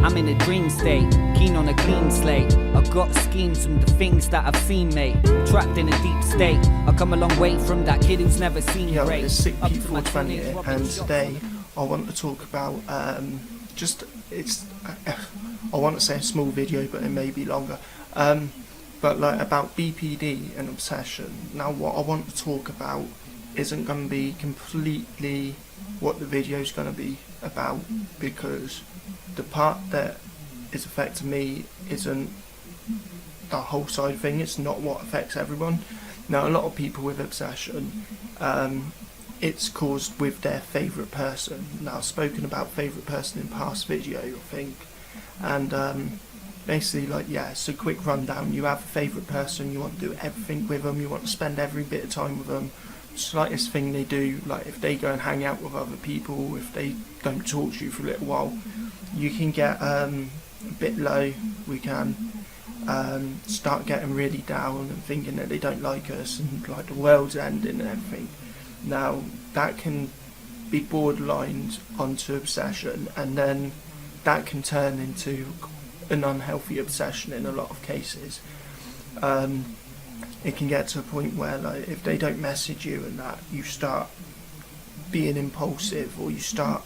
I'm in a dream state, keen on a clean slate. I got schemes from the things that I've seen, mate. Trapped in a deep state, I come a long way from that kid who's never seen great. It's Sick People 420 here, and today I want to talk about I want to say a small video, but it may be longer. But like about Bpd and Obsession. Now what I want to talk about isn't going to be completely what the video is going to be about, because the part that is affecting me isn't the whole side thing. It's not what affects everyone. Now a lot of people with obsession, it's caused with their favourite person. Now I've spoken about favourite person in past video, I think, and basically, like, yeah, it's a quick rundown. You have a favourite person, you want to do everything with them, you want to spend every bit of time with them. Slightest thing they do, like if they go and hang out with other people, if they don't talk to you for a little while, you can get a bit low. We can start getting really down and thinking that they don't like us and like the world's ending and everything. Now that can be borderlined onto obsession, and then that can turn into an unhealthy obsession in a lot of cases. It can get to a point where, like, if they don't message you and that, you start being impulsive, or you start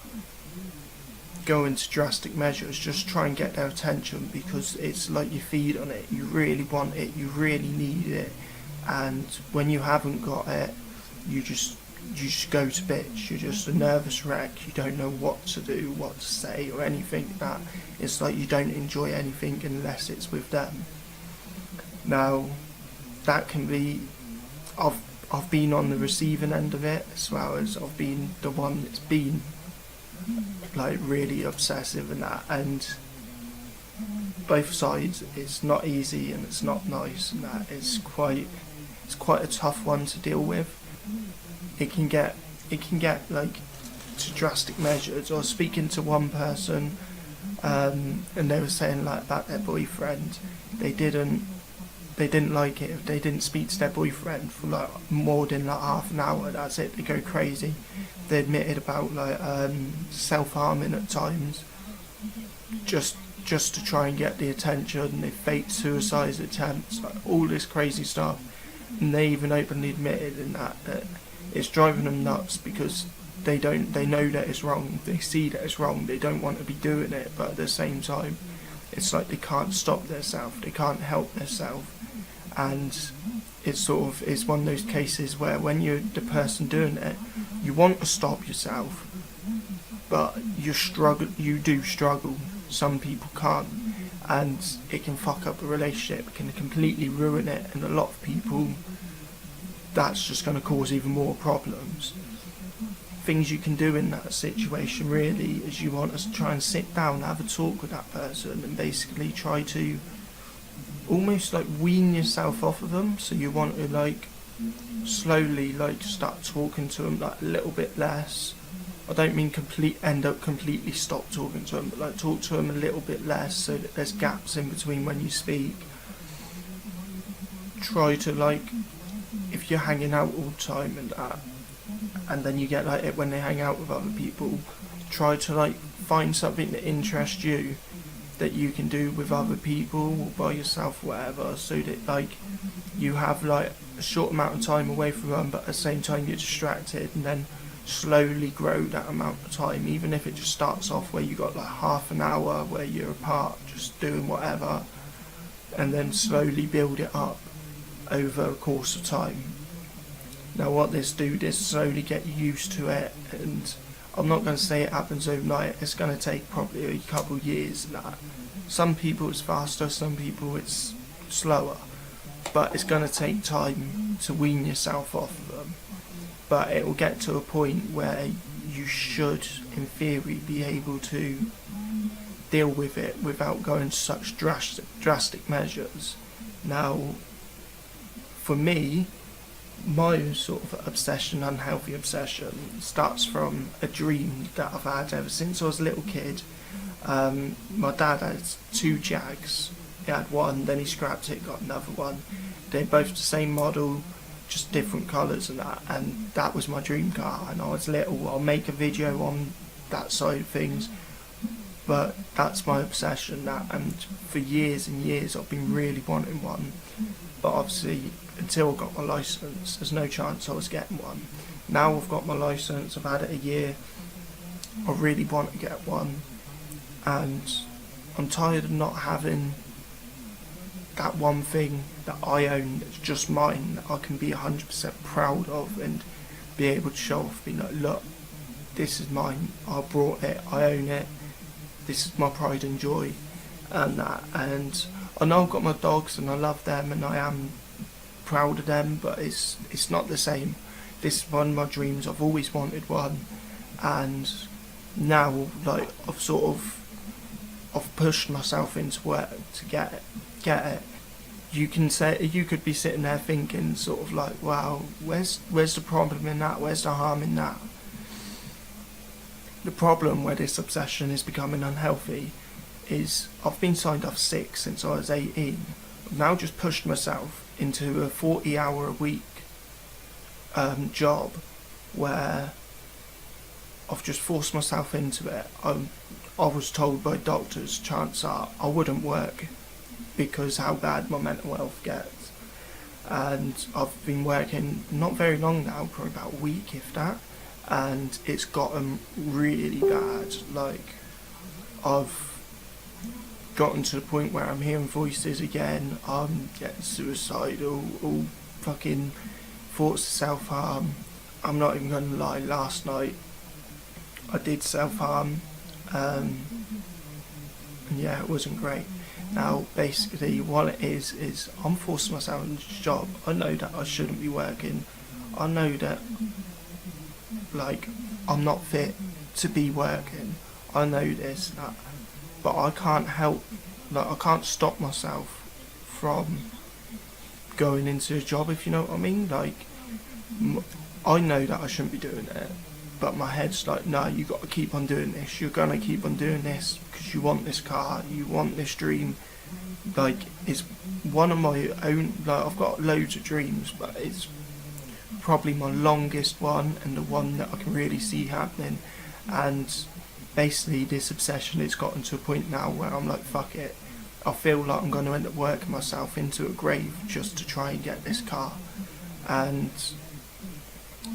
going to drastic measures just try and get their attention, because it's like you feed on it, you really want it, you really need it, and when you haven't got it, you just go to bitch. You're just a nervous wreck. You don't know what to do, what to say, or anything. That it's like you don't enjoy anything unless it's with them. Now that can be, I've been on the receiving end of it, as well as I've been the one that's been like really obsessive and that, and both sides, it's not easy and it's not nice, and that it's quite a tough one to deal with. It can get like to drastic measures. I was speaking to one person, and they were saying like about their boyfriend. They didn't like it if they didn't speak to their boyfriend for like more than like half an hour. That's it. They go crazy. They admitted about like self-harming at times, just to try and get the attention. They faked suicide attempts, like all this crazy stuff, and they even openly admitted in that it's driving them nuts, because they know that it's wrong, they see that it's wrong, they don't want to be doing it, but at the same time it's like they can't stop themselves, they can't help themselves, and it's one of those cases where when you're the person doing it, you want to stop yourself, but you do struggle. Some people can't, and it can fuck up a relationship, it can completely ruin it, and a lot of people, that's just going to cause even more problems. Things you can do in that situation really is you want to try and sit down, have a talk with that person, and basically try to almost like wean yourself off of them. So you want to like slowly like start talking to them like a little bit less. I don't mean end up completely stop talking to them, but like talk to them a little bit less, so that there's gaps in between when you speak. Try to like, if you're hanging out all the time and that, and then you get like it when they hang out with other people, try to like find something that interests you that you can do with other people or by yourself, whatever, so that like you have like a short amount of time away from them, but at the same time you're distracted, and then slowly grow that amount of time, even if it just starts off where you got like half an hour where you're apart just doing whatever, and then slowly build it up over a course of time. Now what this slowly get you used to it, and I'm not going to say it happens overnight, it's going to take probably a couple of years. Some people it's faster, some people it's slower, but it's going to take time to wean yourself off of them. But it will get to a point where you should, in theory, be able to deal with it without going to such drastic measures. Now, for me, my sort of obsession, unhealthy obsession, starts from a dream that I've had ever since I was a little kid. My dad had 2 Jags. He had one, then he scrapped it, got another one. They're both the same model, just different colours and that was my dream car. And I was little. I'll make a video on that side of things but that's my obsession. And for years and years I've been really wanting one, but obviously until I got my licence there's no chance I was getting one. Now I've got my licence, I've had it a year, I really want to get one, and I'm tired of not having that one thing that I own that's just mine, that I can be 100% proud of and be able to show off, be like, look, this is mine, I brought it, I own it, this is my pride and joy, and that. And I know I've got my dogs and I love them and I am proud of them, but it's not the same. This is one of my dreams, I've always wanted one, and now like I've pushed myself into work to get it. You could be sitting there thinking sort of like, wow, where's the problem in that? Where's the harm in that? The problem where this obsession is becoming unhealthy is I've been signed off sick since I was 18. I've now just pushed myself into a 40-hour-a-week job where I've just forced myself into it. I was told by doctors, chances are I wouldn't work because how bad my mental health gets. And I've been working not very long now, probably about a week if that, and it's gotten really bad. Like, I've gotten to the point where I'm hearing voices again, I'm getting suicidal, all fucking thoughts of self-harm. I'm not even gonna lie, last night I did self-harm, and yeah, it wasn't great. Now basically what it is I'm forcing myself into a job. I know that I shouldn't be working, I know that like I'm not fit to be working, I know this, that, but I can't help, like I can't stop myself from going into a job, if you know what I mean. Like I know that I shouldn't be doing it, but my head's like, no, you got to keep on doing this, you're gonna keep on doing this because you want this car, you want this dream. Like, it's one of my own, like I've got loads of dreams, but it's probably my longest one and the one that I can really see happening. And basically this obsession has gotten to a point now where I'm like, fuck it, I feel like I'm going to end up working myself into a grave just to try and get this car. And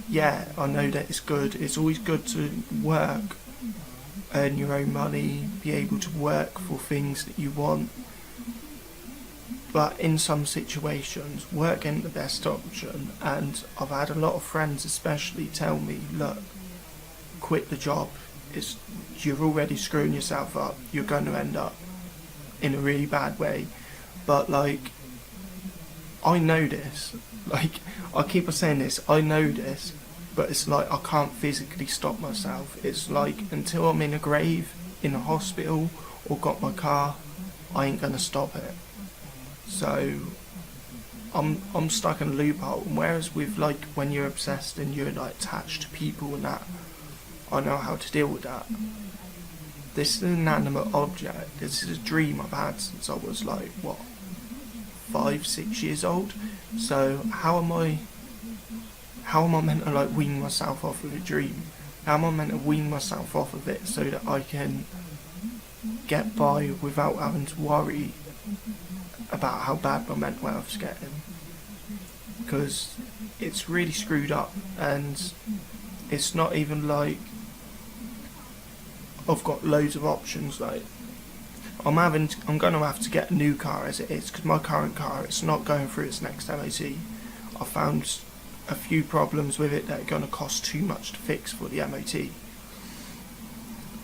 yeah, I know that it's good, it's always good to work, earn your own money, be able to work for things that you want, but in some situations work ain't the best option. And I've had a lot of friends especially tell me, look, quit the job, you're already screwing yourself up, you're going to end up in a really bad way. But like, I know this, like I keep on saying this, I know this, but it's like I can't physically stop myself. It's like until I'm in a grave, in a hospital, or got my car, I ain't gonna stop it. So I'm stuck in a loophole. And whereas with like when you're obsessed and you're like attached to people and that, I know how to deal with that. This is an inanimate object. This is a dream I've had since I was like, what, 5-6 years old. So how am I meant to like wean myself off of a dream? How am I meant to wean myself off of it so that I can get by without having to worry about how bad my mental health's getting? Because it's really screwed up, and it's not even like I've got loads of options. Like I'm gonna have to get a new car as it is, because my current car, it's not going through its next MOT. I found a few problems with it that are gonna cost too much to fix for the MOT.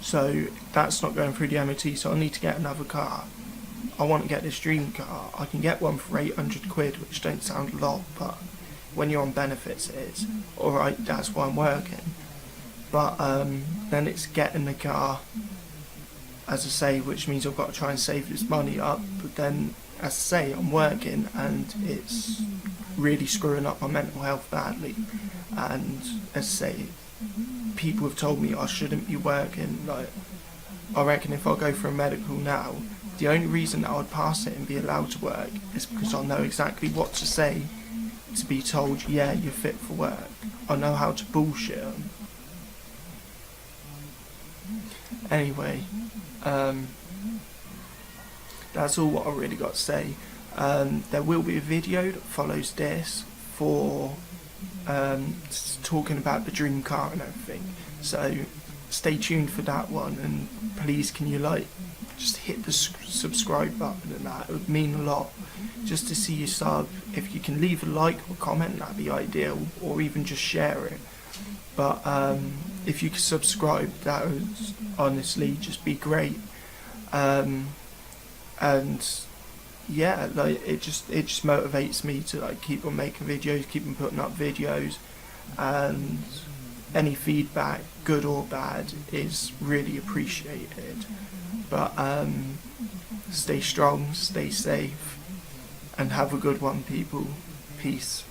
So that's not going through the MOT, so I need to get another car. I want to get this dream car. I can get one for 800 quid, which don't sound a lot, but when you're on benefits it is. Alright, that's why I'm working. But then it's getting the car, as I say, which means I've got to try and save this money up. But then, as I say, I'm working and it's really screwing up my mental health badly. And as I say, people have told me I shouldn't be working. Like, I reckon if I go for a medical now, the only reason that I would pass it and be allowed to work is because I know exactly what to say to be told, yeah, you're fit for work. I know how to bullshit them. Anyway, that's all what I really got to say. There will be a video that follows this for talking about the dream car and everything, so stay tuned for that one, and please can you just hit the subscribe button, and that it would mean a lot just to see you sub. If you can leave a like or comment, that'd be ideal, or even just share it. But if you could subscribe, that would honestly just be great. And yeah, like it just motivates me to like keep on making videos, keep on putting up videos, and any feedback, good or bad, is really appreciated. But stay strong, stay safe, and have a good one, people. Peace.